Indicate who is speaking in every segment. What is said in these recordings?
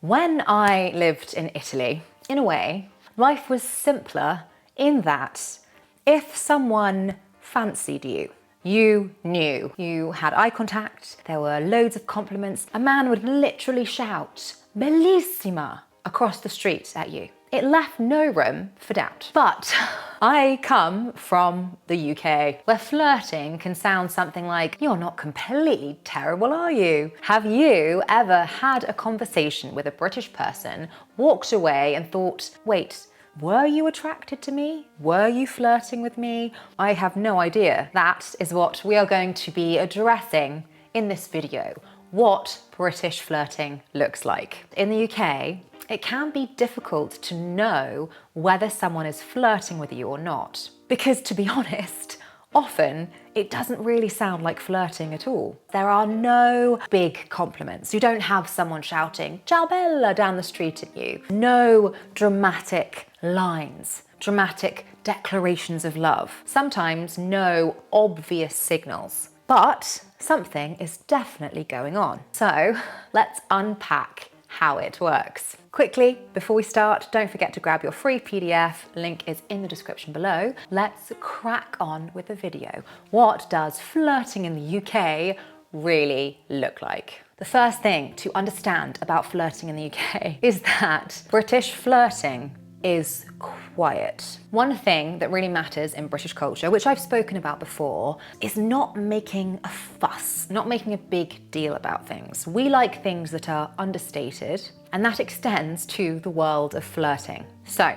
Speaker 1: When I lived in Italy, in a way, life was simpler in that if someone fancied you, you knew. You had eye contact, there were loads of compliments. A man would literally shout, "Bellissima," across the street at you. It left no room for doubt. But I come from the UK, where flirting can sound something like, "You're not completely terrible, are you?" Have you ever had a conversation with a British person, walked away and thought, wait, were you attracted to me? Were you flirting with me? I have no idea. That is what we are going to be addressing in this video. What British flirting looks like. In the UK, it can be difficult to know whether someone is flirting with you or not. Because to be honest, often it doesn't really sound like flirting at all. There are no big compliments. You don't have someone shouting, "Ciao bella," down the street at you. No dramatic lines, dramatic declarations of love. Sometimes no obvious signals. But something is definitely going on. So let's unpack how it works. Quickly, before we start, don't forget to grab your free PDF. Link is in the description below. Let's crack on with the video. What does flirting in the UK really look like? The first thing to understand about flirting in the UK is that British flirting is quiet. One thing that really matters in British culture, which I've spoken about before, is not making a fuss, not making a big deal about things. We like things that are understated, and that extends to the world of flirting. So,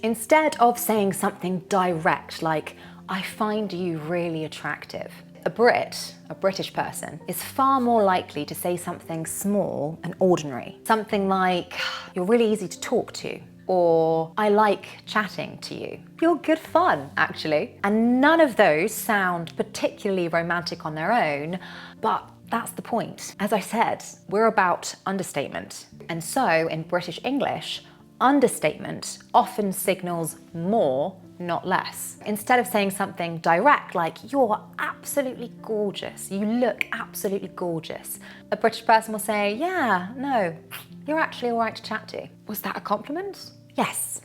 Speaker 1: instead of saying something direct like, "I find you really attractive," a Brit, a British person, is far more likely to say something small and ordinary. Something like, "You're really easy to talk to," or "I like chatting to you." You're good fun, actually. And none of those sound particularly romantic on their own, but that's the point. As I said, we're about understatement. And so in British English, understatement often signals more, not less. Instead of saying something direct like, "You're absolutely gorgeous, you look absolutely gorgeous," a British person will say, "Yeah, no, you're actually all right to chat to." Was that a compliment? Yes.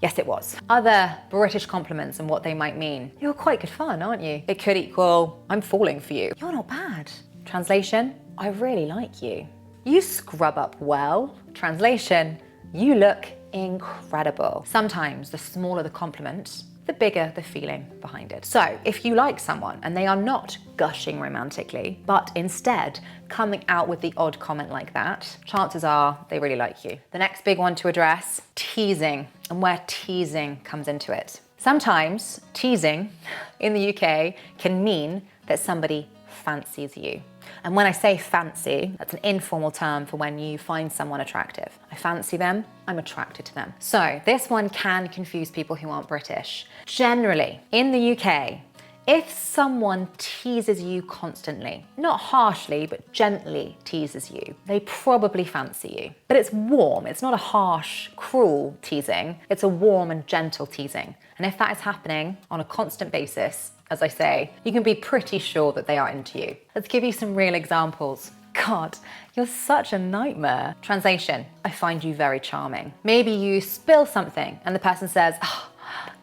Speaker 1: Yes, it was. Other British compliments and what they might mean. "You're quite good fun, aren't you?" It could equal, "I'm falling for you." "You're not bad." Translation, "I really like you." "You scrub up well." Translation, "You look incredible." Sometimes the smaller the compliment, the bigger the feeling behind it. So if you like someone and they are not gushing romantically, but instead coming out with the odd comment like that, chances are they really like you. The next big one to address, teasing, and where teasing comes into it. Sometimes teasing in the UK can mean that somebody fancies you. And when I say fancy, that's an informal term for when you find someone attractive. I fancy them, I'm attracted to them. So this one can confuse people who aren't British. Generally, in the UK, if someone teases you constantly, not harshly, but gently teases you, they probably fancy you. But it's warm, it's not a harsh, cruel teasing, it's a warm and gentle teasing. And if that is happening on a constant basis, as I say, you can be pretty sure that they are into you. Let's give you some real examples. "God, you're such a nightmare." Translation, "I find you very charming." Maybe you spill something and the person says, "Oh,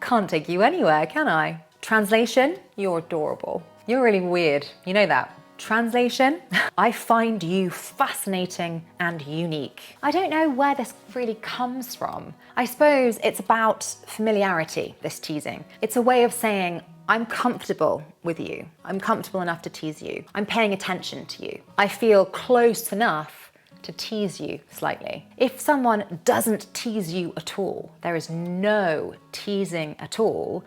Speaker 1: can't take you anywhere, can I?" Translation, "You're adorable." "You're really weird, you know that." Translation, "I find you fascinating and unique." I don't know where this really comes from. I suppose it's about familiarity, this teasing. It's a way of saying, "I'm comfortable with you. I'm comfortable enough to tease you. I'm paying attention to you. I feel close enough to tease you slightly." If someone doesn't tease you at all, there is no teasing at all,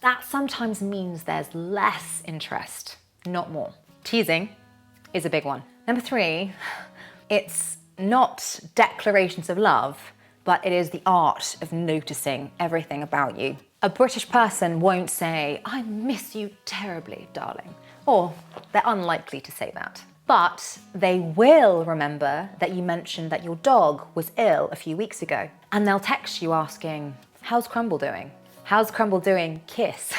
Speaker 1: that sometimes means there's less interest, not more. Teasing is a big one. Number 3, it's not declarations of love, but it is the art of noticing everything about you. A British person won't say, "I miss you terribly, darling," or they're unlikely to say that. But they will remember that you mentioned that your dog was ill a few weeks ago, and they'll text you asking, "How's Crumble doing?" "How's Crumble doing? Kiss."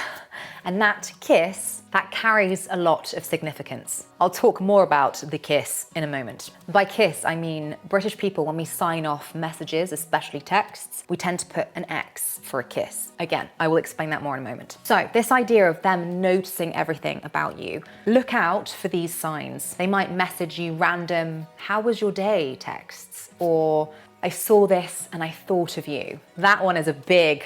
Speaker 1: And that kiss That carries a lot of significance. I'll talk more about the kiss in a moment. By kiss, I mean British people, when we sign off messages, especially texts, we tend to put an X for a kiss. Again, I will explain that more in a moment. So this idea of them noticing everything about you, look out for these signs. They might message you random, "How was your day?" texts, or "I saw this and I thought of you." That one is a big,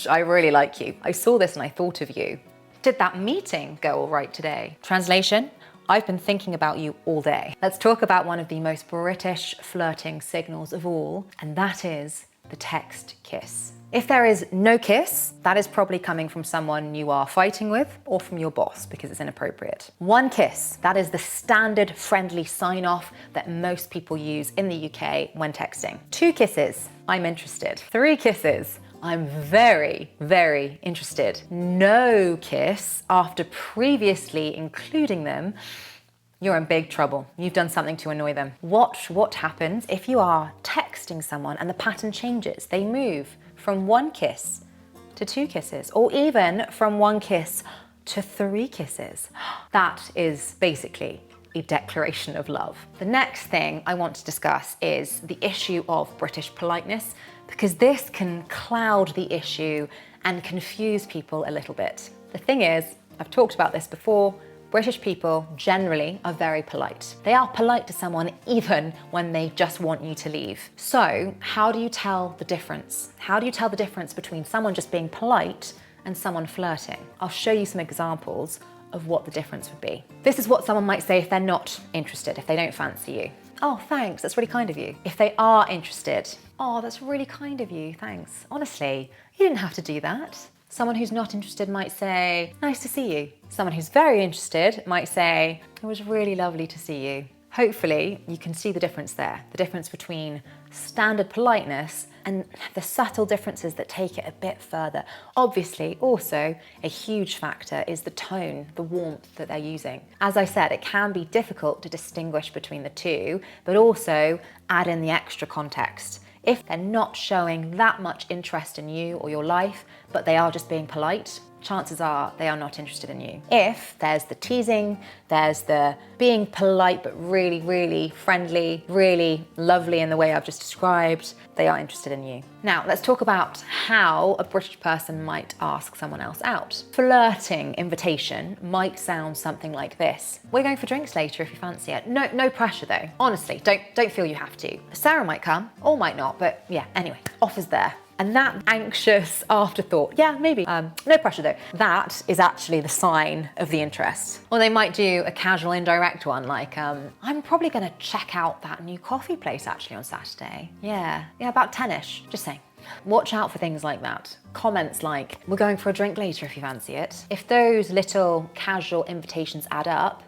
Speaker 1: "I really like you. I saw this and I thought of you." "Did that meeting go all right today?" Translation, "I've been thinking about you all day." Let's talk about one of the most British flirting signals of all, and that is the text kiss. If there is no kiss, that is probably coming from someone you are fighting with or from your boss because it's inappropriate. One kiss, that is the standard friendly sign off that most people use in the UK when texting. 2 kisses, "I'm interested." 3 kisses, "I'm very, very interested." No kiss after previously including them, you're in big trouble. You've done something to annoy them. Watch what happens if you are texting someone and the pattern changes. They move from 1 kiss to 2 kisses, or even from 1 kiss to 3 kisses. That is basically a declaration of love. The next thing I want to discuss is the issue of British politeness, because this can cloud the issue and confuse people a little bit. The thing is, I've talked about this before, British people generally are very polite. They are polite to someone even when they just want you to leave. So how do you tell the difference? How do you tell the difference between someone just being polite and someone flirting? I'll show you some examples of what the difference would be. This is what someone might say if they're not interested, if they don't fancy you. "Oh, thanks, that's really kind of you." If they are interested, "Oh, that's really kind of you, thanks. Honestly, you didn't have to do that." Someone who's not interested might say, "Nice to see you." Someone who's very interested might say, "It was really lovely to see you." Hopefully, you can see the difference there, the difference between standard politeness and the subtle differences that take it a bit further. Obviously, also, a huge factor is the tone, the warmth that they're using. As I said, it can be difficult to distinguish between the two, but also add in the extra context. If they're not showing that much interest in you or your life, but they are just being polite, chances are they are not interested in you. If there's the teasing, there's the being polite but really, really friendly, really lovely in the way I've just described, they are interested in you. Now, let's talk about how a British person might ask someone else out. Flirting invitation might sound something like this. "We're going for drinks later if you fancy it." No pressure though. Honestly, don't feel you have to. Sarah might come, or might not, but yeah, anyway, offers there. And that anxious afterthought, "Yeah, maybe, no pressure though," that is actually the sign of the interest. Or they might do a casual indirect one like, "I'm probably gonna check out that new coffee place actually on Saturday. Yeah, about 10ish, just saying." Watch out for things like that. Comments like, "We're going for a drink later if you fancy it." If those little casual invitations add up,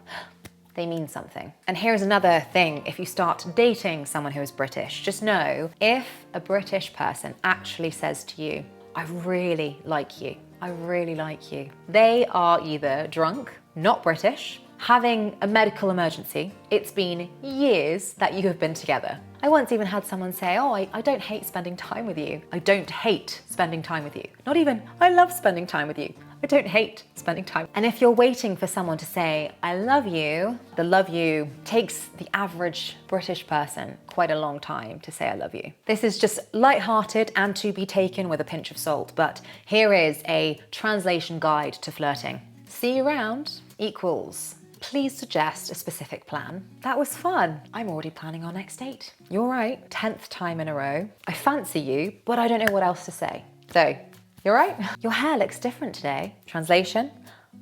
Speaker 1: they mean something. And here's another thing, if you start dating someone who is British, just know if a British person actually says to you, "I really like you, I really like you," they are either drunk, not British, having a medical emergency, it's been years that you have been together. I once even had someone say, "Oh, I don't hate spending time with you." I don't hate spending time with you. Not even, "I love spending time with you." I don't hate spending time. And if you're waiting for someone to say, "I love you," the "love you" takes the average British person quite a long time to say "I love you." This is just light-hearted and to be taken with a pinch of salt, but here is a translation guide to flirting. "See you around" equals, "Please suggest a specific plan." "That was fun. I'm already planning our next date." "You're right. 10th time in a row." "I fancy you, but I don't know what else to say." So, "You're right. Your hair looks different today." Translation,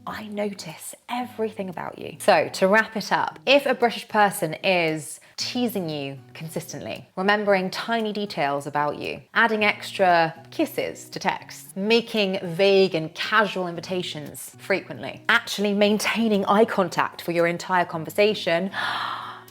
Speaker 1: "I notice everything about you." So to wrap it up, if a British person is teasing you consistently, remembering tiny details about you, adding extra kisses to texts, making vague and casual invitations frequently, actually maintaining eye contact for your entire conversation,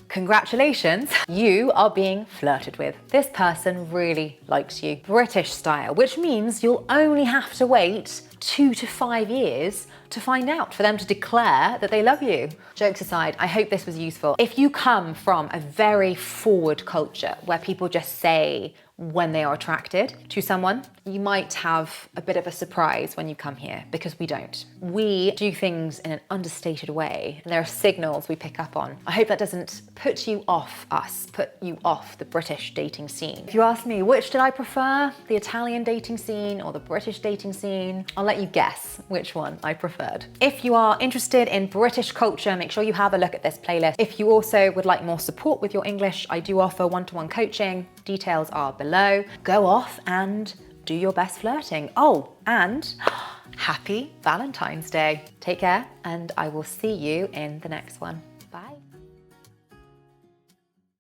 Speaker 1: congratulations, you are being flirted with. This person really likes you. British style, which means you'll only have to wait 2 to 5 years to find out, for them to declare that they love you. Jokes aside, I hope this was useful. If you come from a very forward culture where people just say when they are attracted to someone, you might have a bit of a surprise when you come here, because we don't. We do things in an understated way, and there are signals we pick up on. I hope that doesn't put you off us, put you off the British dating scene. If you ask me, which did I prefer, the Italian dating scene or the British dating scene, I'll let you guess which one I preferred. If you are interested in British culture, make sure you have a look at this playlist. If you also would like more support with your English, I do offer one-to-one coaching. Details are below. Go off and do your best flirting. Oh, and happy Valentine's Day. Take care, and I will see you in the next one. Bye.